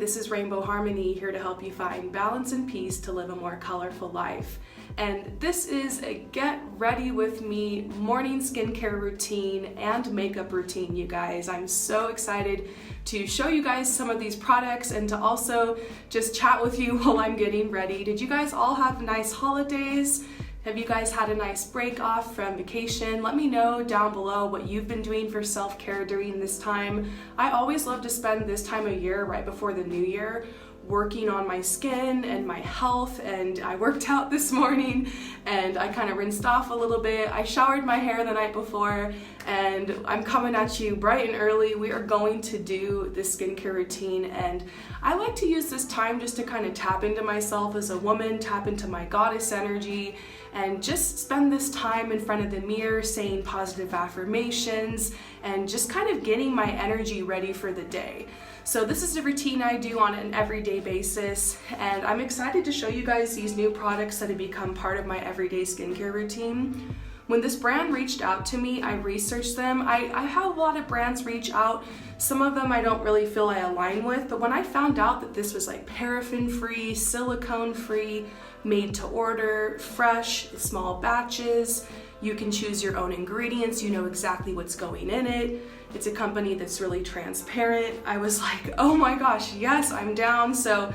this is Rainbow Harmony, here to help you find balance and peace to live a more colorful life. And this is a get ready with me morning skincare routine and makeup routine, you guys. I'm so excited to show you guys some of these products and to also just chat with you while I'm getting ready. Did you guys all have nice holidays? Have you guys had a nice break off from vacation? Let me know down below what you've been doing for self-care during this time. I always love to spend this time of year right before the new year working on my skin and my health, and I worked out this morning and I kind of rinsed off a little bit. I showered my hair the night before and I'm coming at you bright and early. We are going to do this skincare routine, and I like to use this time just to kind of tap into myself as a woman, tap into my goddess energy, and just spend this time in front of the mirror saying positive affirmations and just kind of getting my energy ready for the day. So this is a routine I do on an everyday basis, and I'm excited to show you guys these new products that have become part of my everyday skincare routine. When this brand reached out to me, I researched them. I have a lot of brands reach out. Some of them I don't really feel I align with, but when I found out that this was like paraffin-free, silicone-free, made to order, fresh, small batches, you can choose your own ingredients, you know exactly what's going in it. It's a company that's really transparent. I was like, oh my gosh, yes, I'm down. So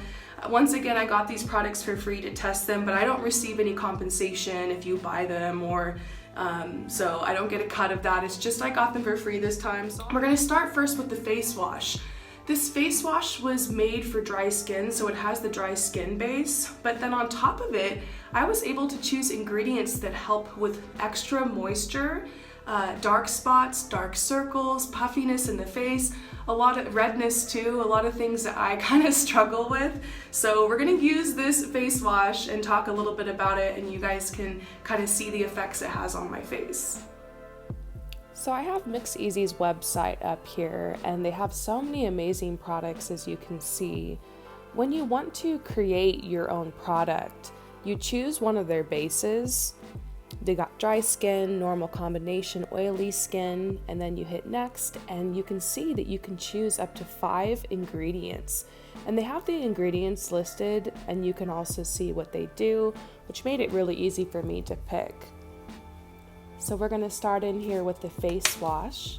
once again, I got these products for free to test them, but I don't receive any compensation if you buy them, or so I don't get a cut of that. It's just I got them for free this time. So we're gonna start first with the face wash. This face wash was made for dry skin, so it has the dry skin base, but then on top of it, I was able to choose ingredients that help with extra moisture, dark spots, dark circles, puffiness in the face, a lot of redness too, a lot of things that I kind of struggle with. So we're gonna use this face wash and talk a little bit about it, and you guys can kind of see the effects it has on my face. So I have Mix Easy's website up here, and they have so many amazing products, as you can see. When you want to create your own product, you choose one of their bases. They got dry skin, normal combination, oily skin, and then you hit next, and you can see that you can choose up to 5 ingredients. And they have the ingredients listed, and you can also see what they do, which made it really easy for me to pick. So we're going to start in here with the face wash,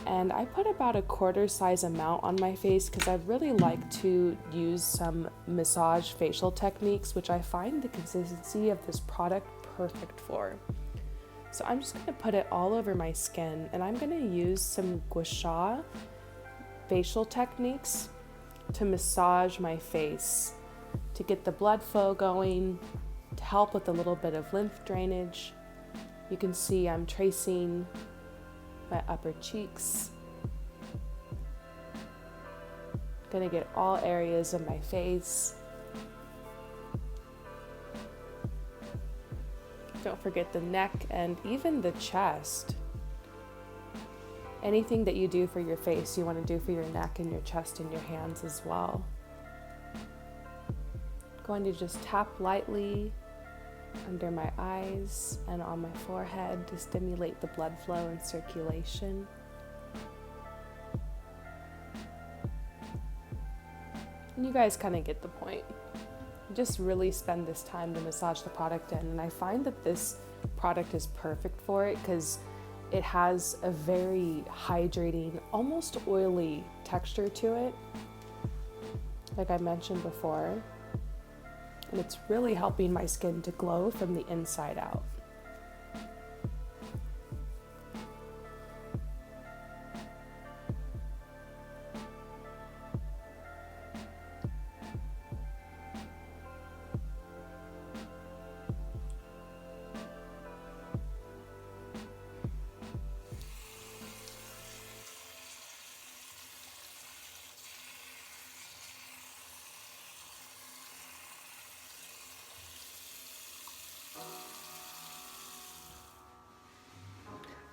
and I put about a quarter size amount on my face because I really like to use some massage facial techniques, which I find the consistency of this product perfect for. So I'm just going to put it all over my skin, and I'm going to use some gua sha facial techniques to massage my face, to get the blood flow going, to help with a little bit of lymph drainage. You can see I'm tracing my upper cheeks. Gonna get all areas of my face. Don't forget the neck and even the chest. Anything that you do for your face, you want to do for your neck and your chest and your hands as well. Going to just tap lightly under my eyes and on my forehead to stimulate the blood flow and circulation. And you guys kind of get the point. Just really spend this time to massage the product in, and I find that this product is perfect for it because it has a very hydrating, almost oily texture to it, like I mentioned before. And it's really helping my skin to glow from the inside out.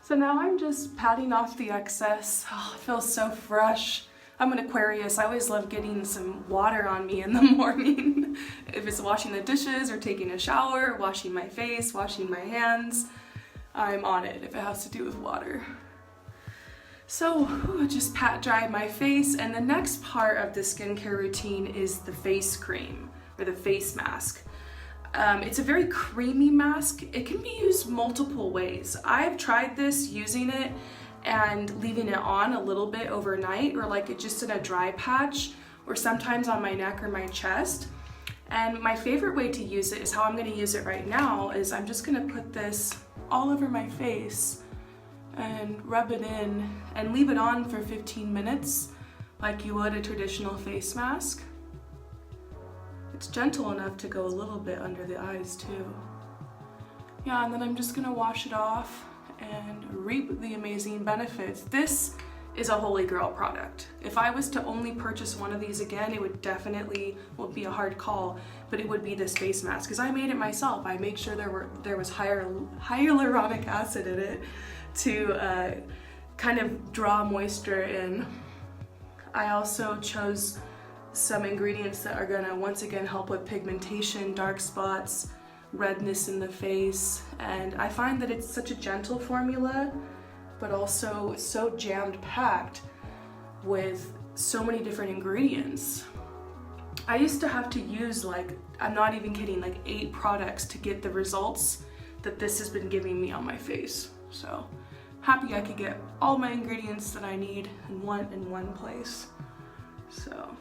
So now I'm just patting off the excess. Oh, it feels so fresh. I'm an Aquarius. I always love getting some water on me in the morning. If it's washing the dishes or taking a shower, washing my face, washing my hands, I'm on it if it has to do with water. So just pat dry my face, and the next part of the skincare routine is the face cream or the face mask. It's a very creamy mask. It can be used multiple ways. I've tried this using it and leaving it on a little bit overnight, or like it just in a dry patch, or sometimes on my neck or my chest. And my favorite way to use it is how I'm going to use it right now, is I'm just going to put this all over my face and rub it in and leave it on for 15 minutes like you would a traditional face mask. It's gentle enough to go a little bit under the eyes too. Yeah, and then I'm just gonna wash it off and reap the amazing benefits. This is a holy grail product. If I was to only purchase one of these again, it would definitely, well, be a hard call, but it would be this face mask, because I made it myself. I made sure there was hyaluronic acid in it to kind of draw moisture in. I also chose some ingredients that are gonna once again help with pigmentation, dark spots, redness in the face, and I find that it's such a gentle formula, but also so jammed packed with so many different ingredients. I used to have to use, like, I'm not even kidding, like 8 products to get the results that this has been giving me on my face. So happy I could get all my ingredients that I need in one place. So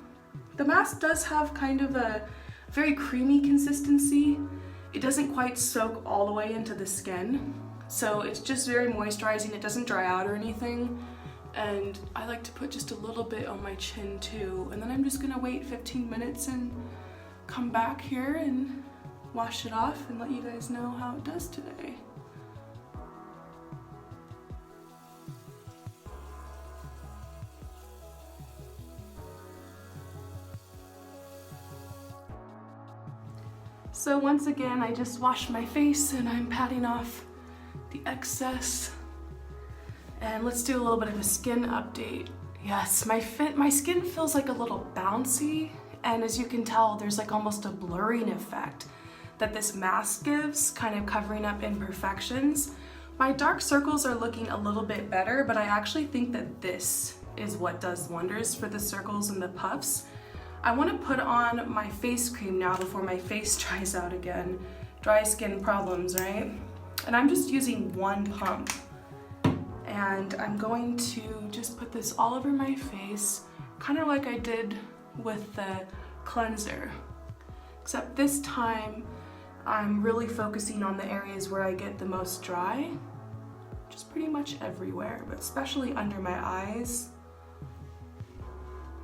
the mask does have kind of a very creamy consistency. It doesn't quite soak all the way into the skin, so it's just very moisturizing. It doesn't dry out or anything. And I like to put just a little bit on my chin too. And then I'm just gonna wait 15 minutes and come back here and wash it off and let you guys know how it does today. So once again, I just washed my face and I'm patting off the excess. And let's do a little bit of a skin update. Yes, my skin feels like a little bouncy, and as you can tell, there's like almost a blurring effect that this mask gives, kind of covering up imperfections. My dark circles are looking a little bit better, but I actually think that this is what does wonders for the circles and the puffs. I want to put on my face cream now before my face dries out again. Dry skin problems, right? And I'm just using one pump. And I'm going to just put this all over my face, kind of like I did with the cleanser. Except this time, I'm really focusing on the areas where I get the most dry, just pretty much everywhere, but especially under my eyes,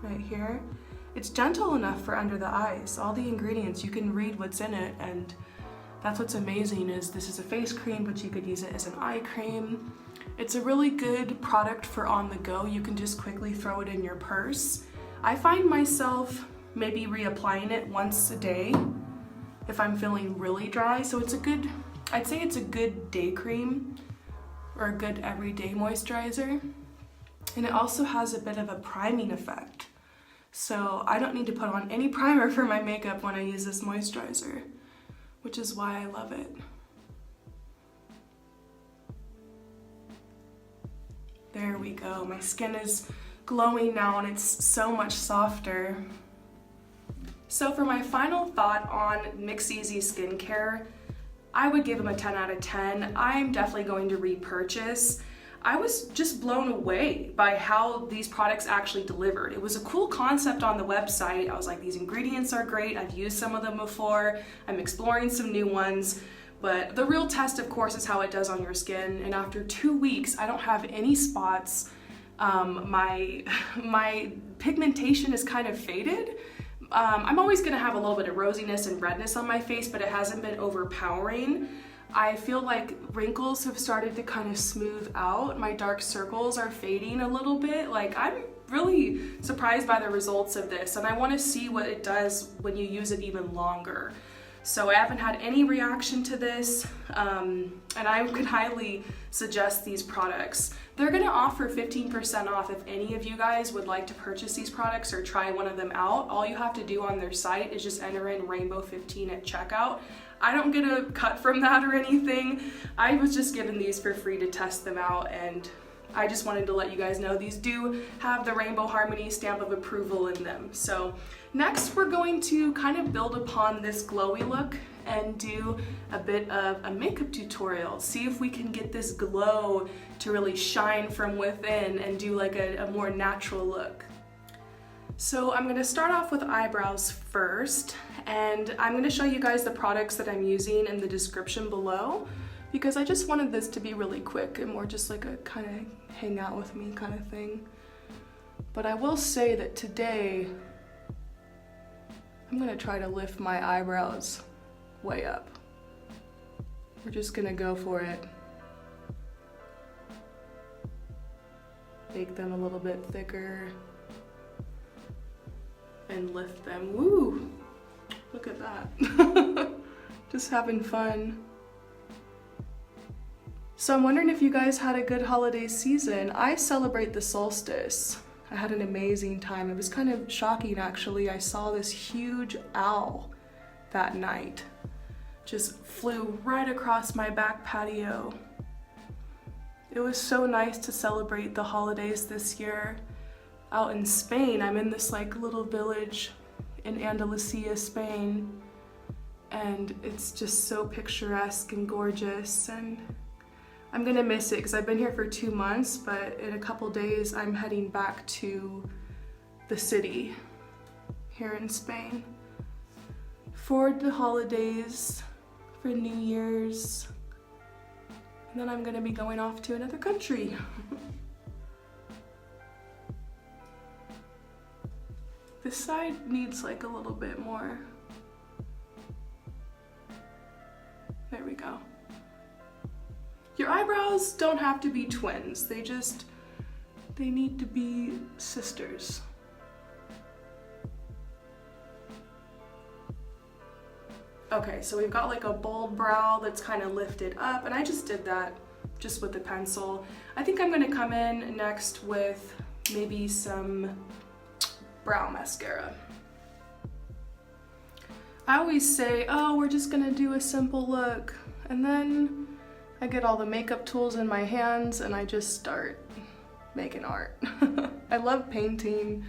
right here. It's gentle enough for under the eyes. All the ingredients, you can read what's in it, and that's what's amazing, is this is a face cream, but you could use it as an eye cream. It's a really good product for on the go. You can just quickly throw it in your purse. I find myself maybe reapplying it once a day if I'm feeling really dry. So it's a good, I'd say it's a good day cream or a good everyday moisturizer. And it also has a bit of a priming effect. So I don't need to put on any primer for my makeup when I use this moisturizer, which is why I love it. There we go. My skin is glowing now and it's so much softer. So for my final thought on Mix Easy Skincare, I would give them a 10 out of 10. I'm definitely going to repurchase. I was just blown away by how these products actually delivered. It was a cool concept on the website. I was like, these ingredients are great. I've used some of them before. I'm exploring some new ones. But the real test, of course, is how it does on your skin. And after 2 weeks, I don't have any spots. My pigmentation is kind of faded. I'm always gonna have a little bit of rosiness and redness on my face, but it hasn't been overpowering. I feel like wrinkles have started to kind of smooth out. My dark circles are fading a little bit. Like, I'm really surprised by the results of this, and I want to see what it does when you use it even longer. So I haven't had any reaction to this, and I could highly suggest these products. They're gonna offer 15% off if any of you guys would like to purchase these products or try one of them out. All you have to do on their site is just enter in Rainbow15 at checkout. I don't get a cut from that or anything. I was just given these for free to test them out, and I just wanted to let you guys know these do have the Rainbow Harmony stamp of approval in them. So next we're going to kind of build upon this glowy look and do a bit of a makeup tutorial. See if we can get this glow to really shine from within and do like a more natural look. So I'm gonna start off with eyebrows first, and I'm gonna show you guys the products that I'm using in the description below, because I just wanted this to be really quick and more just like a kind of hang out with me kind of thing. But I will say that today, I'm gonna try to lift my eyebrows way up. We're just gonna go for it. Make them a little bit thicker and lift them. Woo! Look at that. Just having fun. So I'm wondering if you guys had a good holiday season. I celebrate the solstice. I had an amazing time. It was kind of shocking actually. I saw this huge owl that night. Just flew right across my back patio. It was so nice to celebrate the holidays this year. Out in Spain, I'm in this like little village in Andalusia, Spain, and it's just so picturesque and gorgeous, and I'm gonna miss it because I've been here for 2 months, but in a couple days I'm heading back to the city here in Spain for the holidays, for New Year's, and then I'm gonna be going off to another country. This side needs like a little bit more. There we go. Your eyebrows don't have to be twins. They need to be sisters. Okay, so we've got like a bold brow that's kind of lifted up, and I just did that just with the pencil. I think I'm gonna come in next with maybe some brow mascara. I always say, oh, we're just gonna do a simple look, and then I get all the makeup tools in my hands and I just start making art. I love painting,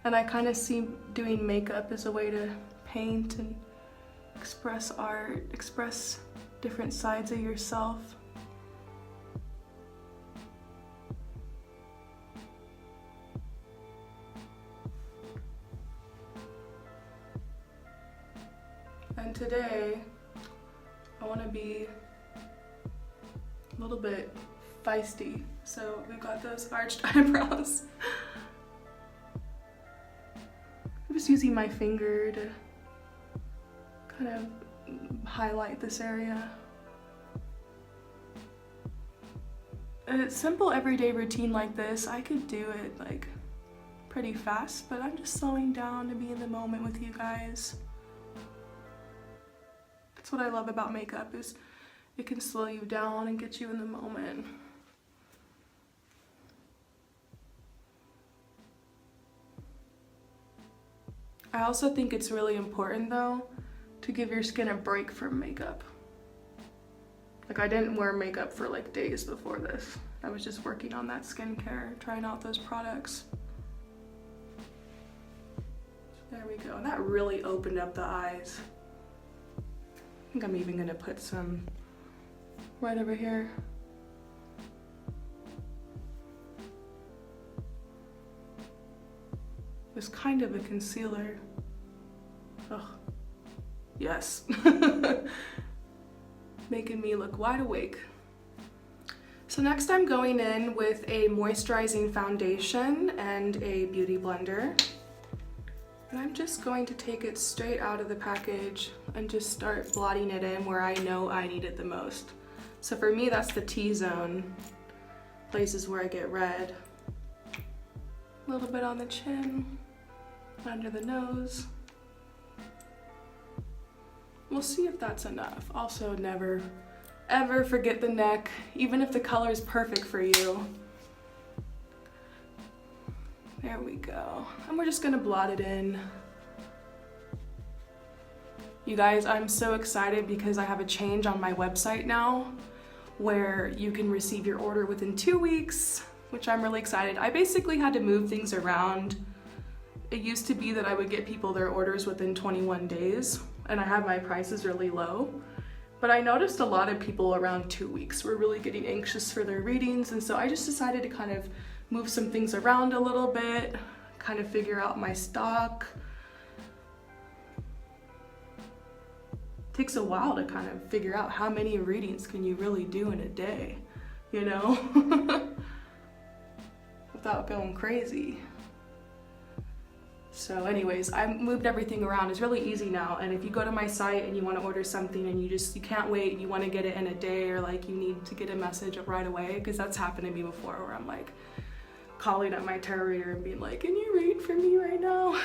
and I kind of see doing makeup as a way to paint and express art, express different sides of yourself. And today, I want to be a little bit feisty. So we've got those arched eyebrows. I'm just using my finger to kind of highlight this area. A simple everyday routine like this, I could do it like pretty fast, but I'm just slowing down to be in the moment with you guys. That's what I love about makeup, is it can slow you down and get you in the moment. I also think it's really important though to give your skin a break from makeup. Like, I didn't wear makeup for like days before this. I was just working on that skincare, trying out those products. There we go. And that really opened up the eyes. I think I'm even gonna put some right over here. It was kind of a concealer. Oh, yes. Making me look wide awake. So next I'm going in with a moisturizing foundation and a beauty blender. And I'm just going to take it straight out of the package and just start blotting it in where I know I need it the most. So for me, that's the T-zone, places where I get red. A little bit on the chin, under the nose. We'll see if that's enough. Also, never, ever forget the neck, even if the color is perfect for you. There we go. And we're just gonna blot it in. You guys, I'm so excited because I have a change on my website now where you can receive your order within 2 weeks which I'm really excited. I basically had to move things around. It used to be that I would get people their orders within 21 days, and I had my prices really low. But I noticed a lot of people around 2 weeks were really getting anxious for their readings, and so I just decided to kind of move some things around a little bit, kind of figure out my stock. It takes a while to kind of figure out how many readings can you really do in a day, you know, without going crazy. So anyways, I moved everything around. It's really easy now, and if you go to my site and you want to order something and you can't wait, you want to get it in a day, or like you need to get a message right away, because that's happened to me before where I'm like calling up my tarot reader and being like, can you read for me right now?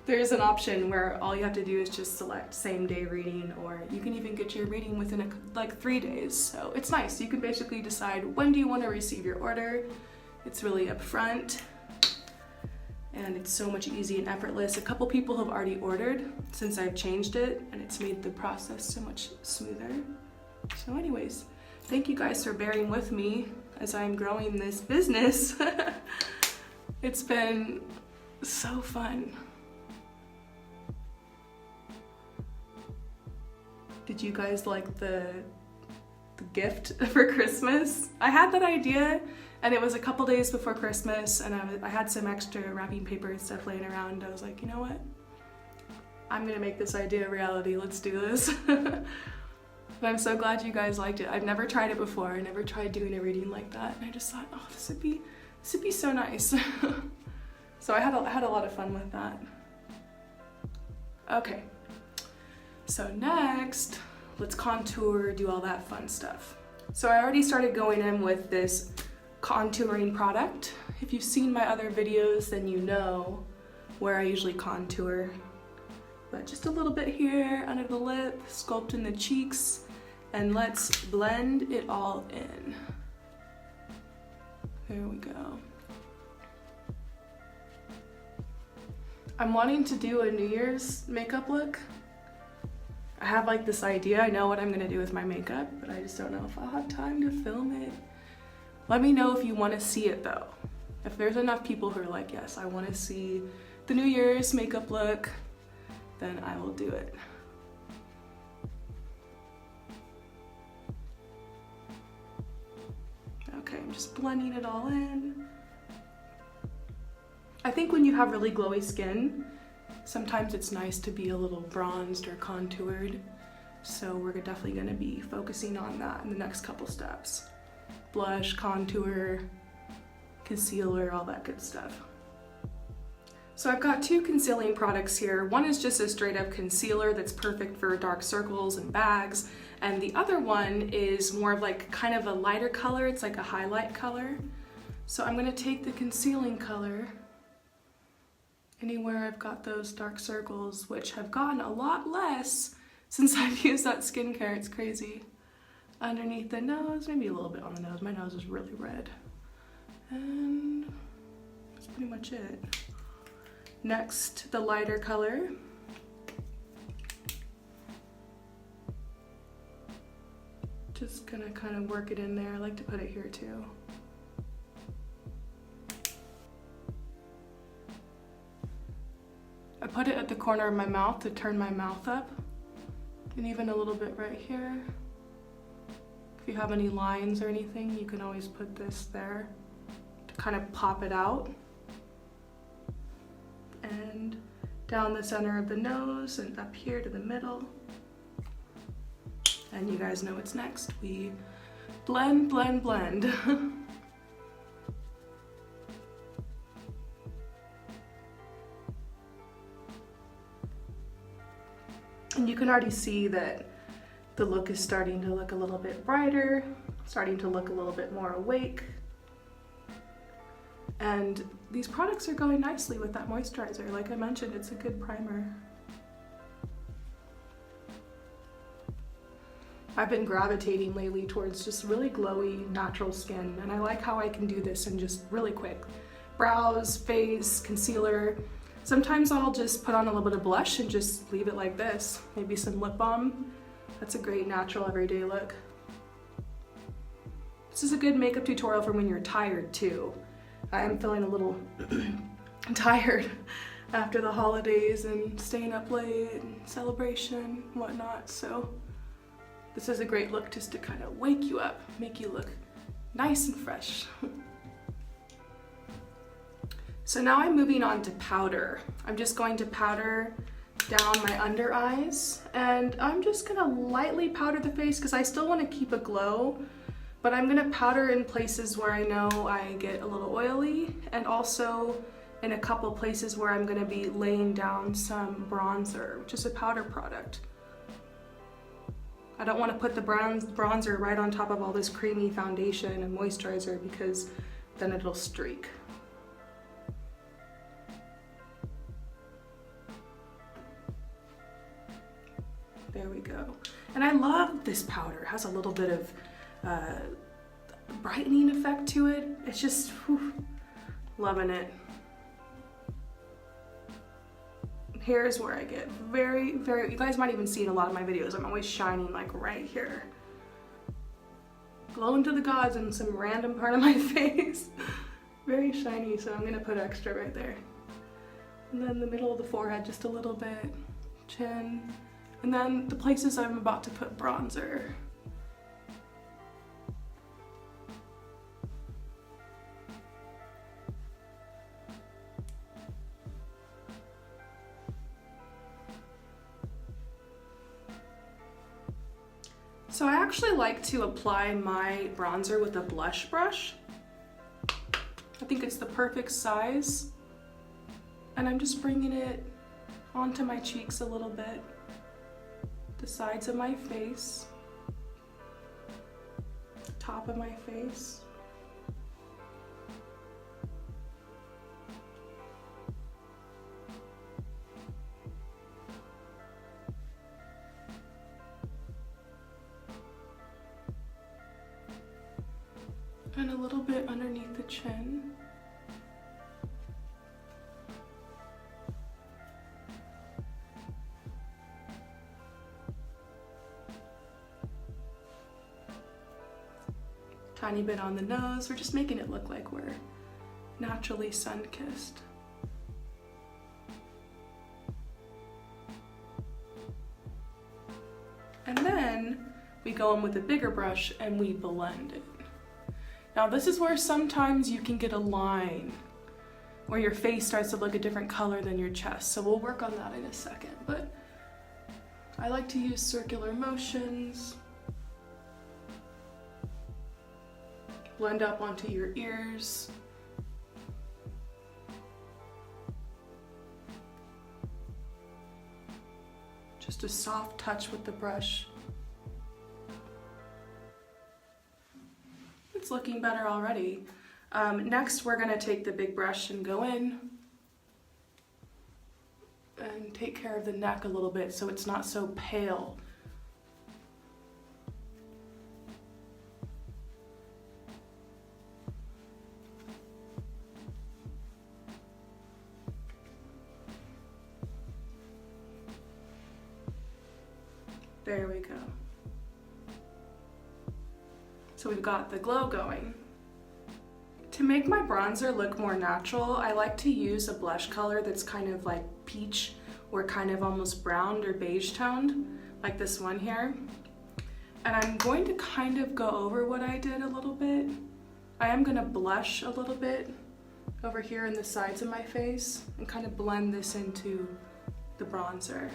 There's an option where all you have to do is just select same day reading, or you can even get your reading within like 3 days. So it's nice. You can basically decide when do you want to receive your order. It's really upfront. And it's so much easy and effortless. A couple people have already ordered since I've changed it, and it's made the process so much smoother. So anyways, thank you guys for bearing with me as I'm growing this business. It's been so fun. Did you guys like the gift for Christmas? I had that idea, and it was a couple days before Christmas, and I had some extra wrapping paper and stuff laying around. I was like, you know what? I'm gonna make this idea a reality. Let's do this. And I'm so glad you guys liked it. I've never tried it before. I never tried doing a reading like that, and I just thought, oh, this would be so nice. So I had a lot of fun with that. Okay. So next, let's contour, do all that fun stuff. So I already started going in with this contouring product. If you've seen my other videos, then you know where I usually contour. But just a little bit here under the lip, sculpt in the cheeks, and let's blend it all in. There we go. I'm wanting to do a New Year's makeup look. I have like this idea, I know what I'm gonna do with my makeup, but I just don't know if I'll have time to film it. Let me know if you wanna see it though. If there's enough people who are like, yes, I wanna see the New Year's makeup look, then I will do it. Okay, I'm just blending it all in. I think when you have really glowy skin, sometimes it's nice to be a little bronzed or contoured. So we're definitely gonna be focusing on that in the next couple steps. Blush, contour, concealer, all that good stuff. So I've got 2 concealing products here. One is just a straight up concealer that's perfect for dark circles and bags. And the other one is more of like kind of a lighter color. It's like a highlight color. So I'm gonna take the concealing color anywhere I've got those dark circles, which have gotten a lot less since I've used that skincare. It's crazy. Underneath the nose, maybe a little bit on the nose. My nose is really red. And that's pretty much it. Next, the lighter color. Just gonna kind of work it in there. I like to put it here too. I put it at the corner of my mouth to turn my mouth up, and even a little bit right here. If you have any lines or anything, you can always put this there to kind of pop it out. And down the center of the nose and up here to the middle. And you guys know what's next. We blend, blend, blend. And you can already see that the look is starting to look a little bit brighter, starting to look a little bit more awake. And these products are going nicely with that moisturizer. Like I mentioned, it's a good primer. I've been gravitating lately towards just really glowy, natural skin, and I like how I can do this in just really quick. Brows, face, concealer. Sometimes I'll just put on a little bit of blush and just leave it like this. Maybe some lip balm. That's a great natural everyday look. This is a good makeup tutorial for when you're tired too. I am feeling a little tired after the holidays and staying up late and celebration and whatnot, so this is a great look just to kind of wake you up, make you look nice and fresh. So now I'm moving on to powder. I'm just going to powder down my under eyes, and I'm just gonna lightly powder the face because I still want to keep a glow, but I'm gonna powder in places where I know I get a little oily, and also in a couple places where I'm gonna be laying down some bronzer, which is a powder product. I don't want to put the bronzer right on top of all this creamy foundation and moisturizer because then it'll streak. There we go. And I love this powder. It has a little bit of brightening effect to it. It's just, whew, loving it. Here's where I get very, you guys might even see in a lot of my videos, I'm always shining like right here. Glowing to the gods in some random part of my face. Very shiny, so I'm gonna put extra right there. And then the middle of the forehead, just a little bit, chin. And then the places I'm about to put bronzer. So I actually like to apply my bronzer with a blush brush. I think it's the perfect size. And I'm just bringing it onto my cheeks a little bit, the sides of my face, top of my face. And a little bit underneath the chin. Tiny bit on the nose. We're just making it look like we're naturally sun-kissed. And then we go in with a bigger brush and we blend it. Now this is where sometimes you can get a line where your face starts to look a different color than your chest. So we'll work on that in a second, but I like to use circular motions. Blend up onto your ears. Just a soft touch with the brush. It's looking better already. Next, we're gonna take the big brush and go in and take care of the neck a little bit so it's not so pale. There we go. So we've got the glow going. To make my bronzer look more natural, I like to use a blush color that's kind of like peach or kind of almost brown or beige toned, like this one here. And I'm going to kind of go over what I did a little bit. I am gonna blush a little bit over here in the sides of my face and kind of blend this into the bronzer.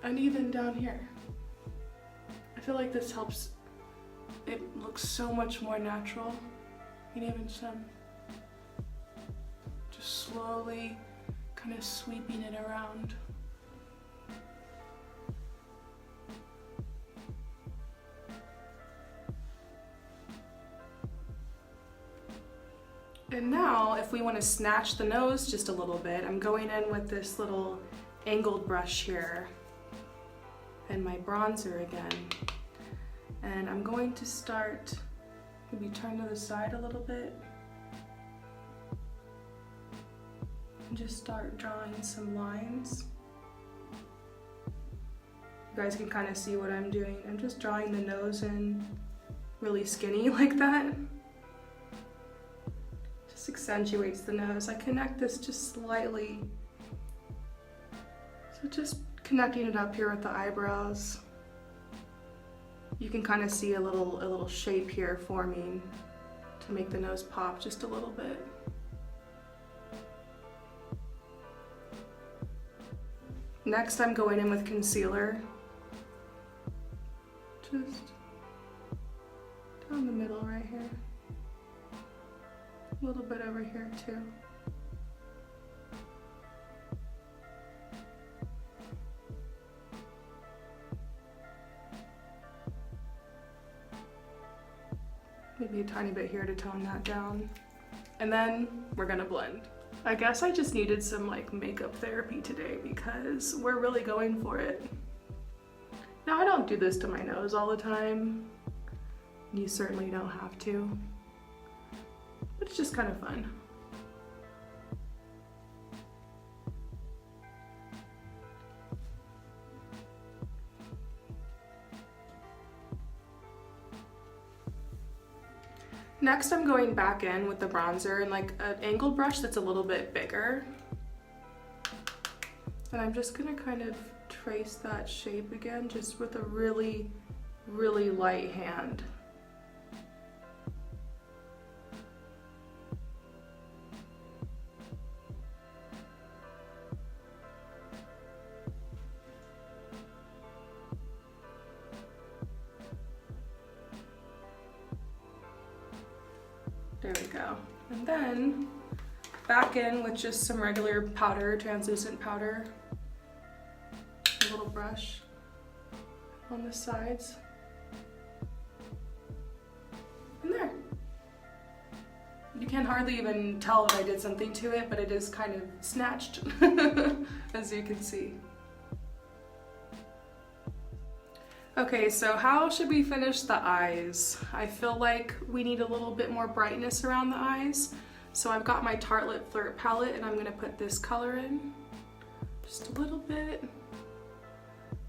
And even down here. I feel like this helps it look so much more natural. And even some, just slowly kind of sweeping it around. And now, if we want to snatch the nose just a little bit, I'm going in with this little angled brush here and my bronzer again. And I'm going to start, maybe turn to the side a little bit. And just start drawing some lines. You guys can kind of see what I'm doing. I'm just drawing the nose in really skinny like that. Just accentuates the nose. I connect this just slightly. So just connecting it up here with the eyebrows. You can kind of see a little shape here forming to make the nose pop just a little bit. Next, I'm going in with concealer. Just down the middle right here. A little bit over here too. Maybe a tiny bit here to tone that down. And then we're gonna blend. I guess I just needed some like makeup therapy today because we're really going for it. Now I don't do this to my nose all the time. You certainly don't have to. But it's just kind of fun. Next, I'm going back in with the bronzer and like an angled brush that's a little bit bigger. And I'm just gonna kind of trace that shape again, just with a really, really light hand. There we go. And then back in with just some regular powder, translucent powder. A little brush on the sides. And there. You can hardly even tell that I did something to it, but it is kind of snatched, as you can see. Okay, so how should we finish the eyes? I feel like we need a little bit more brightness around the eyes. So I've got my Tartlette Flirt palette and I'm gonna put this color in. Just a little bit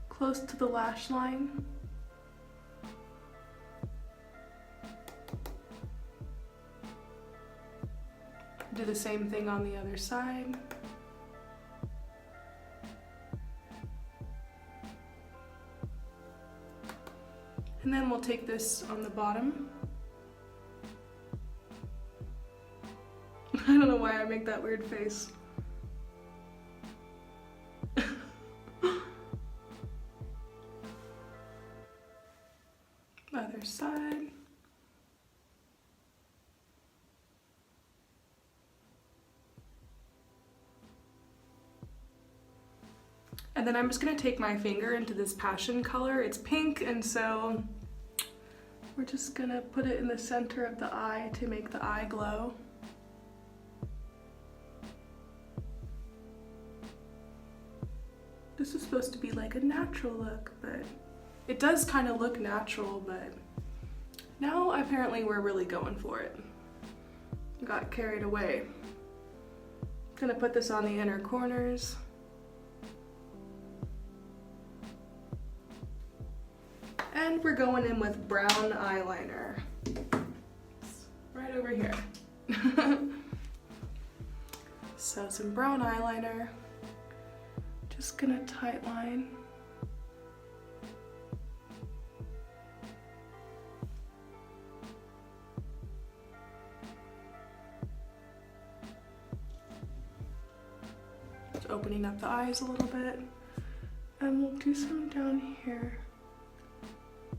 close to the lash line. Do the same thing on the other side. And then we'll take this on the bottom. I don't know why I make that weird face. Other side. And then I'm just gonna take my finger into this passion color. It's pink, and so we're just gonna put it in the center of the eye to make the eye glow. This is supposed to be like a natural look, but it does kind of look natural, but now apparently we're really going for it. Got carried away. Gonna put this on the inner corners. And we're going in with brown eyeliner. It's right over here. So some brown eyeliner. Just gonna tight line. Just opening up the eyes a little bit. And we'll do some down here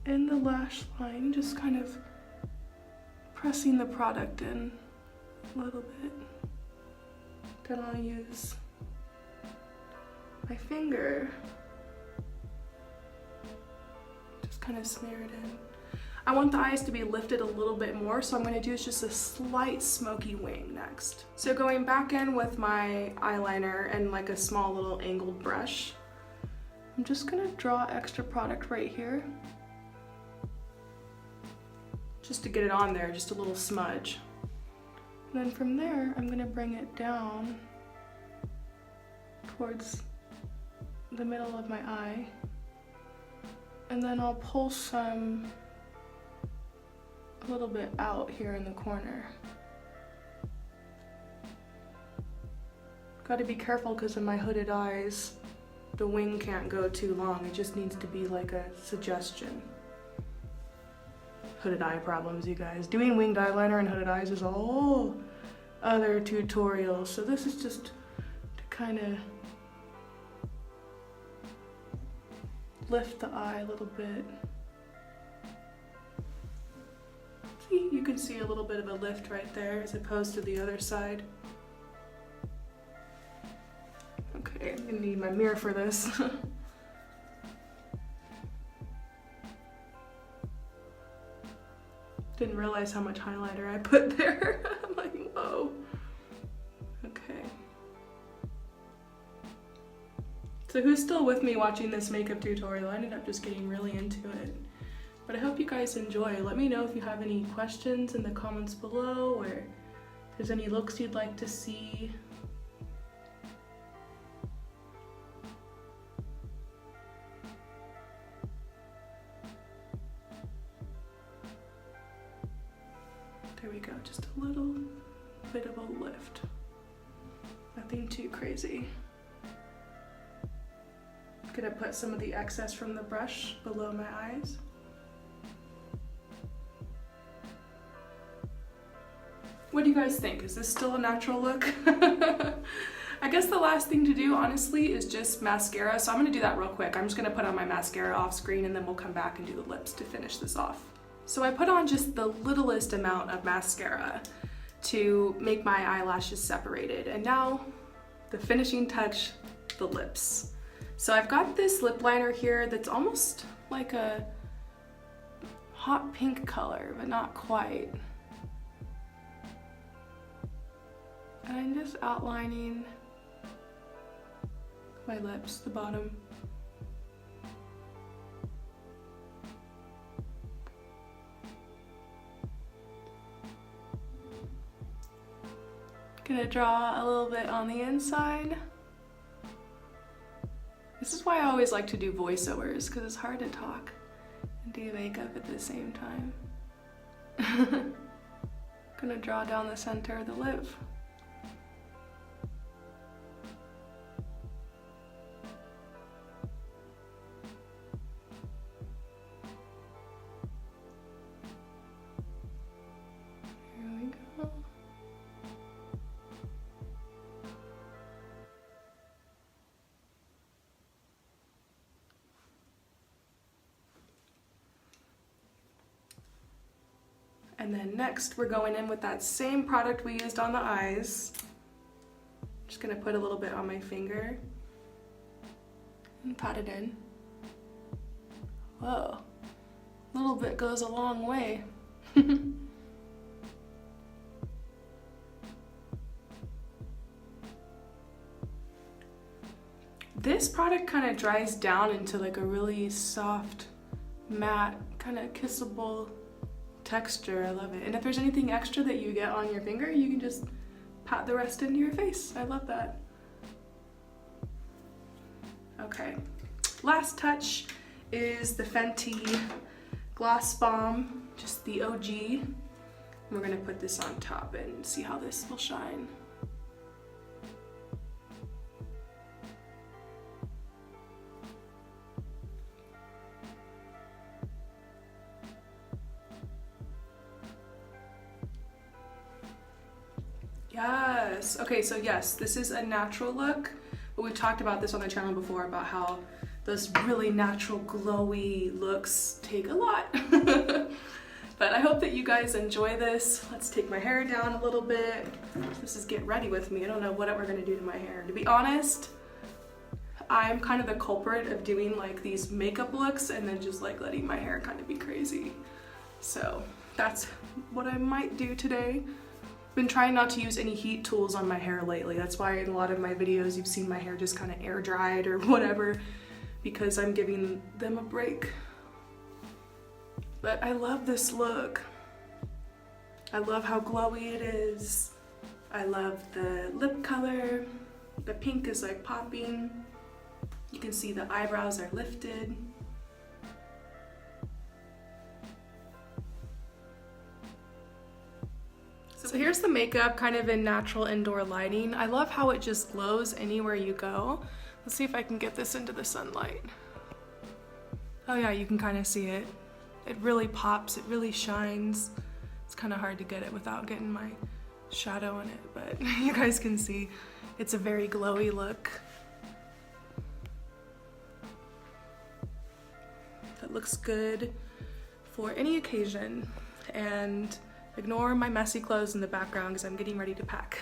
in the lash line, just kind of pressing the product in a little bit. Then I'll use my finger, just kind of smear it in. I want the eyes to be lifted a little bit more, so I'm going to do just a slight smoky wing next. So going back in with my eyeliner and like a small little angled brush, I'm just going to draw extra product right here, just to get it on there, just a little smudge. And then from there, I'm going to bring it down towards the middle of my eye. And then I'll pull some a little bit out here in the corner. Gotta be careful because of my hooded eyes. The wing can't go too long. It just needs to be like a suggestion. Hooded eye problems, you guys. Doing winged eyeliner and hooded eyes is a whole other tutorial. So this is just to kind of lift the eye a little bit. See, you can see a little bit of a lift right there as opposed to the other side. Okay, I'm gonna need my mirror for this. Didn't realize how much highlighter I put there. I'm like, whoa. Okay. So who's still with me watching this makeup tutorial? I ended up just getting really into it. But I hope you guys enjoy. Let me know if you have any questions in the comments below, or if there's any looks you'd like to see. There we go, just a little bit of a lift. Nothing too crazy. I'm gonna put some of the excess from the brush below my eyes. What do you guys think? Is this still a natural look? I guess the last thing to do, honestly, is just mascara. So I'm gonna do that real quick. I'm just gonna put on my mascara off screen and then we'll come back and do the lips to finish this off. So I put on just the littlest amount of mascara to make my eyelashes separated. And now the finishing touch, the lips. So I've got this lip liner here that's almost like a hot pink color, but not quite. And I'm just outlining my lips, the bottom. Gonna draw a little bit on the inside. This is why I always like to do voiceovers, because it's hard to talk and do makeup at the same time. Gonna draw down the center of the lip. And then next we're going in with that same product we used on the eyes. Just gonna put a little bit on my finger and pat it in. Whoa, a little bit goes a long way. This product kind of dries down into like a really soft, matte, kind of kissable texture. I love it. And if there's anything extra that you get on your finger, you can just pat the rest into your face. I love that. Okay, last touch is the Fenty Gloss Bomb, just the OG. We're gonna put this on top and see how this will shine. Yes, okay, so yes, this is a natural look, but we've talked about this on the channel before about how those really natural glowy looks take a lot. But I hope that you guys enjoy this. Let's take my hair down a little bit. This is get ready with me. I don't know what we're gonna do to my hair. To be honest, I'm kind of the culprit of doing like these makeup looks and then just like letting my hair kind of be crazy. So that's what I might do today. Been trying not to use any heat tools on my hair lately. That's why in a lot of my videos you've seen my hair just kind of air dried or whatever, because I'm giving them a break. But I love this look. I love how glowy it is. I love the lip color. The pink is like popping. You can see the eyebrows are lifted. So here's the makeup kind of in natural indoor lighting. I love how it just glows anywhere you go. Let's see if I can get this into the sunlight. Oh yeah, you can kind of see it. It really pops, it really shines. It's kind of hard to get it without getting my shadow in it, but you guys can see it's a very glowy look. That looks good for any occasion. And ignore my messy clothes in the background because I'm getting ready to pack.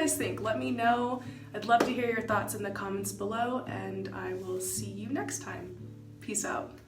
Think? Let me know. I'd love to hear your thoughts in the comments below, and I will see you next time. Peace out.